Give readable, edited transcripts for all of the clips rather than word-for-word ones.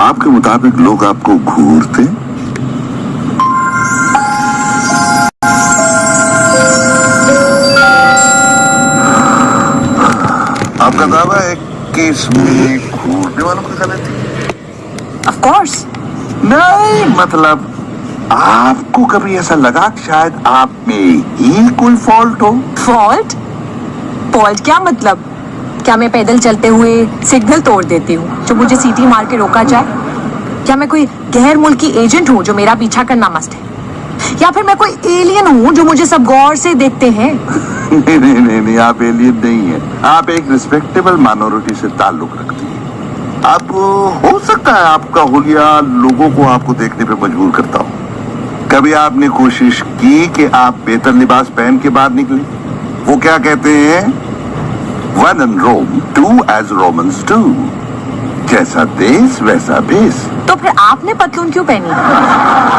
आपके मुताबिक लोग आपको घूरते? आपका दावा है कि इसमें घूरने वालों की गलती? Of course. नहीं, मतलब आपको कभी ऐसा लगा कि शायद आप में ही कोई फॉल्ट हो? फॉल्ट? फॉल्ट क्या मतलब? क्या मैं पैदल चलते हुए सिग्नल तोड़ देती हूँ जो मुझे सीटी मार के रोका जाए? क्या मैं कोई गैर मुल्की एजेंट हूँ जो मेरा पीछा करना मस्ट है? या फिर मैं कोई एलियन हूँ जो मुझे सब गौर से देखते हैं? नहीं, आप एलियन नहीं है। आप एक रिस्पेक्टेबल माइनॉरिटी से ताल्लुक रखती हैं। आप हो सकता है आपका हुलिया लोगों को आपको देखने पे मजबूर करता हो। कभी आपने कोशिश की कि आप बेहतर लिबास पहन के बाहर निकले? वो क्या कहते हैं, when in Rome do as Romans do, जैसा देश वैसा भेष। तो फिर आपने पतलून क्यों पहनी,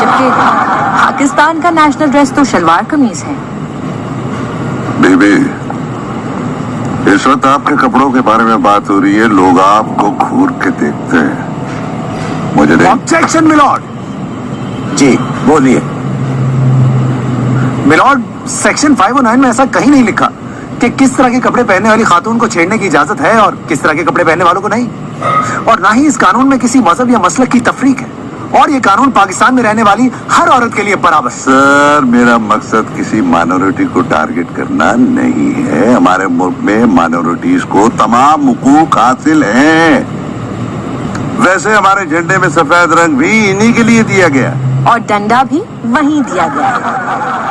जबकि पाकिस्तान का नेशनल ड्रेस तो शलवार कमीज है? बेबी, इस वक्त आपके कपड़ों के बारे में बात हो रही है। लोग आपको घूर के देखते हैं, मुझे नहीं। Objection milord. जी बोलिए। मिलॉर्ड, सेक्शन 509 में ऐसा कहीं नहीं लिखा कि किस तरह के कपड़े पहनने वाली खातून को छेड़ने की इजाजत है और किस तरह के कपड़े पहनने वालों को नहीं। और ना ही इस कानून में किसी मजहब या मसलक की तफरीक है। और ये कानून पाकिस्तान में रहने वाली हर औरत के लिए बराबर। सर, मेरा मकसद किसी माइनॉरिटी को टारगेट करना नहीं है। हमारे मुल्क में माइनॉरिटीज को तमाम हुकूक हासिल हैं। वैसे हमारे झंडे में सफेद रंग भी इन्हीं के लिए दिया गया और डंडा भी वहीं दिया गया है।